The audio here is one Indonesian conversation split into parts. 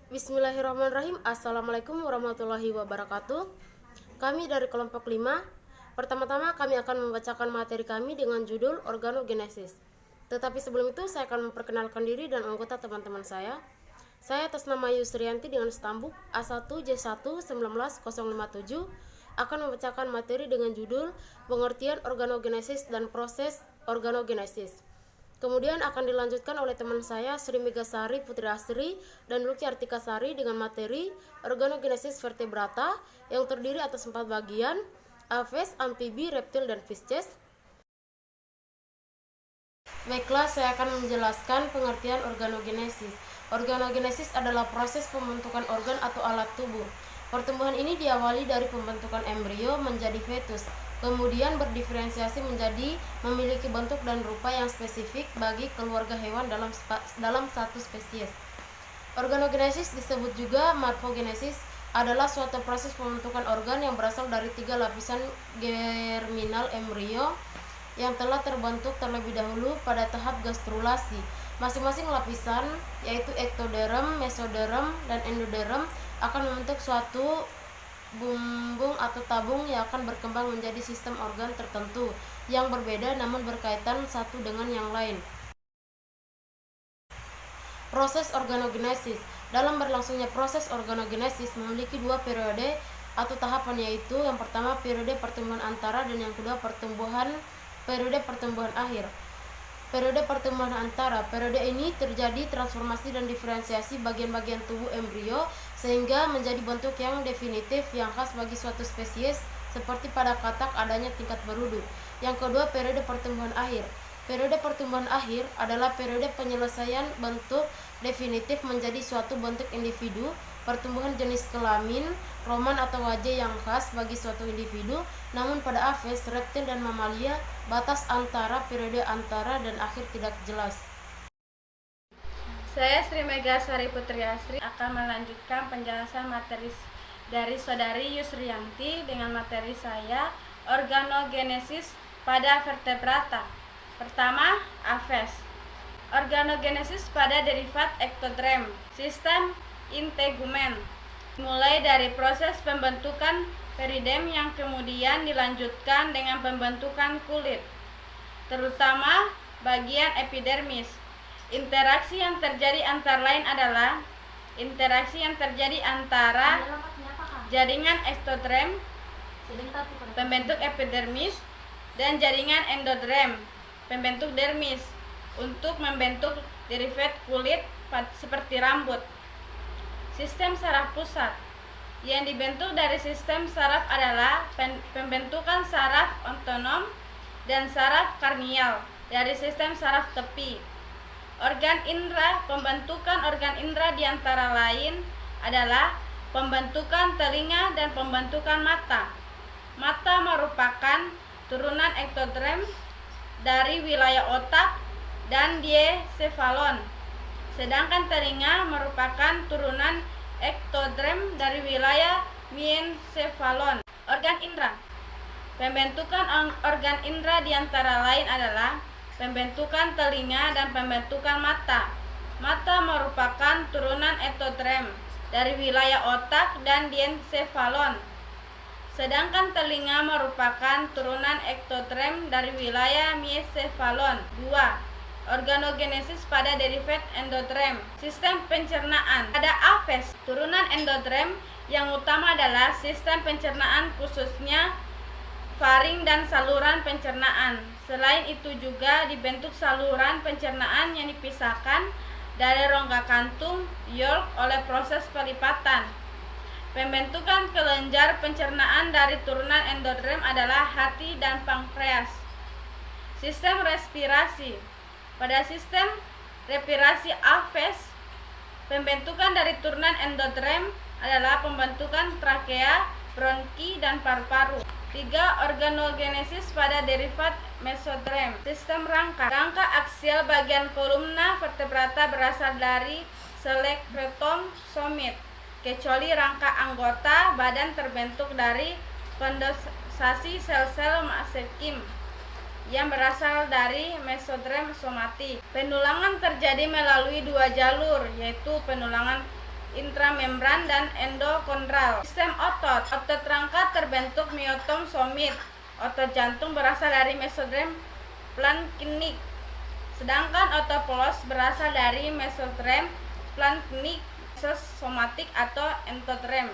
Bismillahirrahmanirrahim. Assalamualaikum warahmatullahi wabarakatuh. Kami dari kelompok 5. Pertama-tama kami akan membacakan materi kami dengan judul organogenesis. Tetapi sebelum itu saya akan memperkenalkan diri dan anggota teman-teman saya. Saya atas nama Yusrianti dengan stambuk A1J1 19057 akan membacakan materi dengan judul pengertian organogenesis dan proses organogenesis. Kemudian akan dilanjutkan oleh teman saya Sri Megasari Putri Asri dan Luki Artikasari dengan materi organogenesis vertebrata yang terdiri atas 4 bagian, aves, amfibi, reptil, dan fishes. Baiklah, saya akan menjelaskan pengertian organogenesis. Organogenesis adalah proses pembentukan organ atau alat tubuh. Pertumbuhan ini diawali dari pembentukan embrio menjadi fetus, kemudian berdiferensiasi menjadi memiliki bentuk dan rupa yang spesifik bagi keluarga hewan dalam satu spesies. Organogenesis disebut juga morfogenesis, adalah suatu proses pembentukan organ yang berasal dari 3 lapisan germinal embrio yang telah terbentuk terlebih dahulu pada tahap gastrulasi. Masing-masing lapisan, yaitu ektoderm, mesoderm, dan endoderm, akan membentuk suatu bumbung atau tabung yang akan berkembang menjadi sistem organ tertentu yang berbeda namun berkaitan satu dengan yang lain. Proses organogenesis. Dalam berlangsungnya proses organogenesis memiliki 2 periode atau tahapan, yaitu yang pertama periode pertumbuhan antara dan yang kedua periode pertumbuhan akhir. Periode pertumbuhan antara. Periode ini terjadi transformasi dan diferensiasi bagian-bagian tubuh embrio sehingga menjadi bentuk yang definitif yang khas bagi suatu spesies, seperti pada katak adanya tingkat berudu. Yang kedua, periode pertumbuhan akhir. Periode pertumbuhan akhir adalah periode penyelesaian bentuk definitif menjadi suatu bentuk individu, pertumbuhan jenis kelamin, roman atau wajah yang khas bagi suatu individu. Namun pada aves, reptil, dan mamalia, batas antara periode antara dan akhir tidak jelas. Saya Sri Megasari Putri Asri akan melanjutkan penjelasan materi dari Saudari Yusrianti dengan materi saya organogenesis pada vertebrata. Pertama, aves. Organogenesis pada derivat ektodrem, sistem integumen, mulai dari proses pembentukan peridem yang kemudian dilanjutkan dengan pembentukan kulit, terutama bagian epidermis. Interaksi yang terjadi antara lain adalah interaksi yang terjadi antara jaringan ektodrem, pembentuk epidermis, dan jaringan endodrem, pembentuk dermis, untuk membentuk derivat kulit seperti rambut. Sistem saraf pusat. Yang dibentuk dari sistem saraf adalah pembentukan saraf otonom dan saraf karnial dari sistem saraf tepi. Organ indera. Pembentukan organ indera diantara lain adalah pembentukan telinga dan pembentukan mata. Mata merupakan turunan ektodrem dari wilayah otak dan diencephalon, sedangkan telinga merupakan turunan ektodrem dari wilayah diencephalon. Organ indera. Pembentukan organ indera diantara lain adalah pembentukan telinga dan pembentukan mata. Mata merupakan turunan ektodrem dari wilayah otak dan diencephalon, sedangkan telinga merupakan turunan ektodrem dari wilayah diencephalon. 2. Organogenesis pada derivat endodrem, sistem pencernaan. Pada aves, turunan endodrem yang utama adalah sistem pencernaan, khususnya faring dan saluran pencernaan. Selain itu juga dibentuk saluran pencernaan yang dipisahkan dari rongga kantung yolk oleh proses pelipatan. Pembentukan kelenjar pencernaan dari turunan endodrem adalah hati dan pankreas. Sistem respirasi. Pada sistem respirasi aves, pembentukan dari turunan endodrem adalah pembentukan trakea, bronki, dan paru-paru. 3. Organogenesis pada derivat mesodrem, sistem rangka. Rangka aksial bagian kolumna vertebrata berasal dari skeleton somit, kecuali rangka anggota badan terbentuk dari kondensasi sel-sel mesenkim yang berasal dari mesodrem somatik. Pendulangan terjadi melalui 2 jalur, yaitu pendulangan intramembran, dan endokondral. Sistem otot. Otot rangka terbentuk miotom somit. Otot jantung berasal dari mesoderm planktnik. Sedangkan otot polos berasal dari mesoderm planktnik, somatik atau endoderm.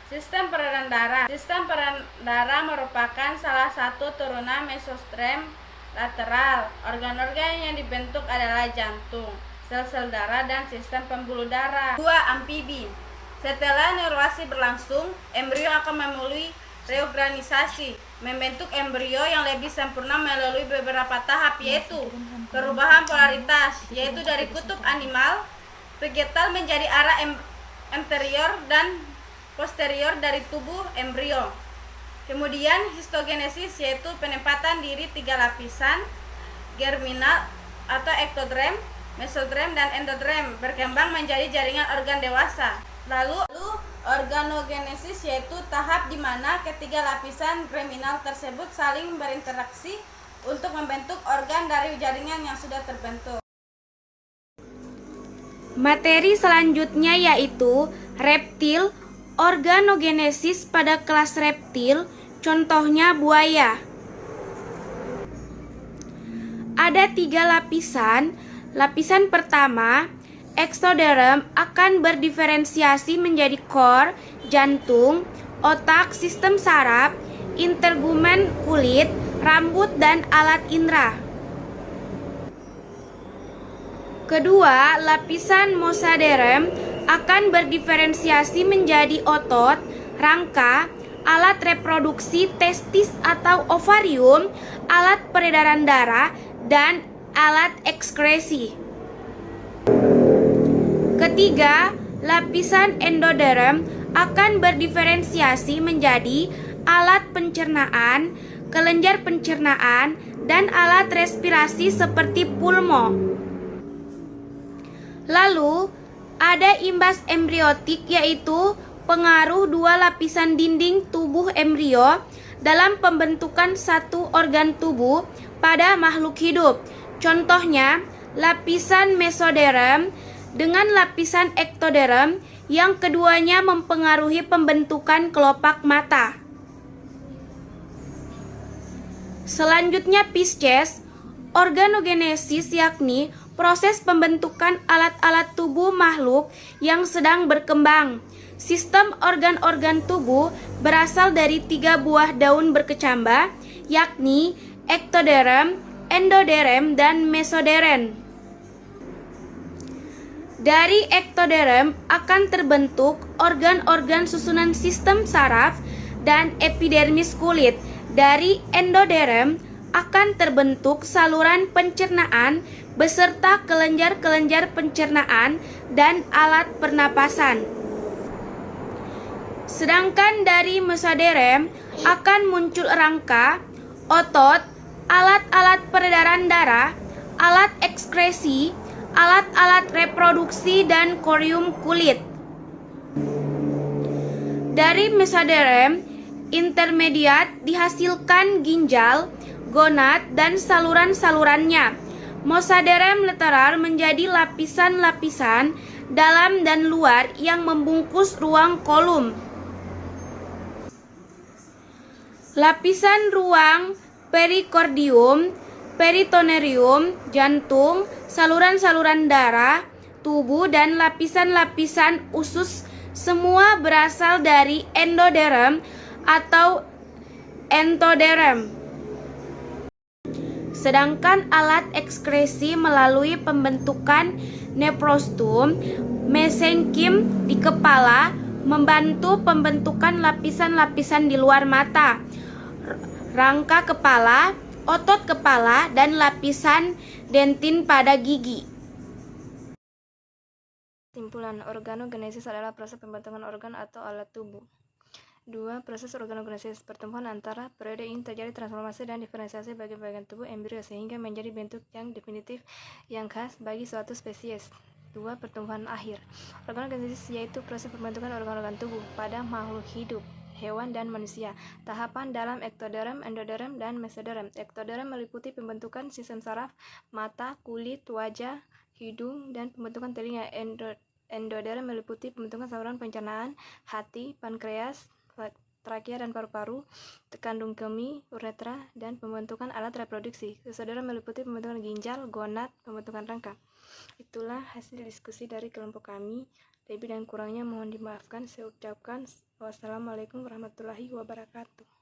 Sistem peredaran darah. Sistem peredaran darah merupakan salah satu turunan mesoderm lateral. Organ-organ yang dibentuk adalah jantung, sel-sel darah, dan sistem pembuluh darah. 2. Amfibi. Setelah neurasi berlangsung, embrio akan melalui reorganisasi, membentuk embrio yang lebih sempurna melalui beberapa tahap, yaitu perubahan polaritas, yaitu dari kutub animal vegetal menjadi arah anterior dan posterior dari tubuh embrio. Kemudian histogenesis, yaitu penempatan diri 3 lapisan germinal atau ektoderm, mesoderm, dan endoderm berkembang menjadi jaringan organ dewasa. Lalu organogenesis, yaitu tahap di mana ketiga lapisan germinal tersebut saling berinteraksi untuk membentuk organ dari jaringan yang sudah terbentuk. Materi selanjutnya yaitu reptil, organogenesis pada kelas reptil, contohnya buaya. Ada 3 lapisan. Lapisan pertama, ektoderm, akan berdiferensiasi menjadi kor, jantung, otak, sistem saraf, integumen kulit, rambut, dan alat indera. Kedua, lapisan mesoderm akan berdiferensiasi menjadi otot, rangka, alat reproduksi, testis atau ovarium, alat peredaran darah, dan alat ekskresi. Ketiga, lapisan endoderm akan berdiferensiasi menjadi alat pencernaan, kelenjar pencernaan, dan alat respirasi seperti pulmo. Lalu, ada imbas embriotik, yaitu pengaruh 2 lapisan dinding tubuh embrio dalam pembentukan satu organ tubuh pada makhluk hidup. Contohnya, lapisan mesoderm dengan lapisan ektoderm yang keduanya mempengaruhi pembentukan kelopak mata. Selanjutnya Pisces, organogenesis, yakni proses pembentukan alat-alat tubuh makhluk yang sedang berkembang. Sistem organ-organ tubuh berasal dari 3 buah daun berkecambah, yakni ektoderm, endoderm, dan mesoderm. Dari ektoderm akan terbentuk organ-organ susunan sistem saraf dan epidermis kulit. Dari endoderm akan terbentuk saluran pencernaan beserta kelenjar-kelenjar pencernaan dan alat pernapasan. Sedangkan dari mesoderm akan muncul rangka, otot, alat-alat peredaran darah, alat ekskresi, alat-alat reproduksi, dan korium kulit. Dari mesoderm intermediat dihasilkan ginjal, gonad, dan saluran-salurannya. Mesoderm lateral menjadi lapisan-lapisan dalam dan luar yang membungkus ruang kolum. Lapisan ruang perikordium, peritoneum, jantung, saluran-saluran darah, tubuh, dan lapisan-lapisan usus semua berasal dari endoderm atau entoderm. Sedangkan alat ekskresi melalui pembentukan nephrostoom, mesenkim di kepala, membantu pembentukan lapisan-lapisan di luar mata, rangka kepala, otot kepala, dan lapisan dentin pada gigi. Kesimpulan, organogenesis adalah proses pembentukan organ atau alat tubuh. 2. Proses organogenesis. Pertumbuhan antara periode ini terjadi transformasi dan diferensiasi bagian-bagian tubuh embrio sehingga menjadi bentuk yang definitif yang khas bagi suatu spesies. 2. Pertumbuhan akhir. Organogenesis yaitu proses pembentukan organ-organ tubuh pada makhluk hidup, hewan, dan manusia. Tahapan dalam ektoderm, endoderm, dan mesoderm. Ektoderm meliputi pembentukan sistem saraf, mata, kulit, wajah, hidung, dan pembentukan telinga. Endoderm meliputi pembentukan saluran pencernaan, hati, pankreas, trakea dan paru-paru, kandung kemih, uretra, dan pembentukan alat reproduksi. Exoderm meliputi pembentukan ginjal, gonad, pembentukan rangka. Itulah hasil diskusi dari kelompok kami. Lebih dan kurangnya mohon dimaafkan. Saya ucapkan wassalamualaikum warahmatullahi wabarakatuh.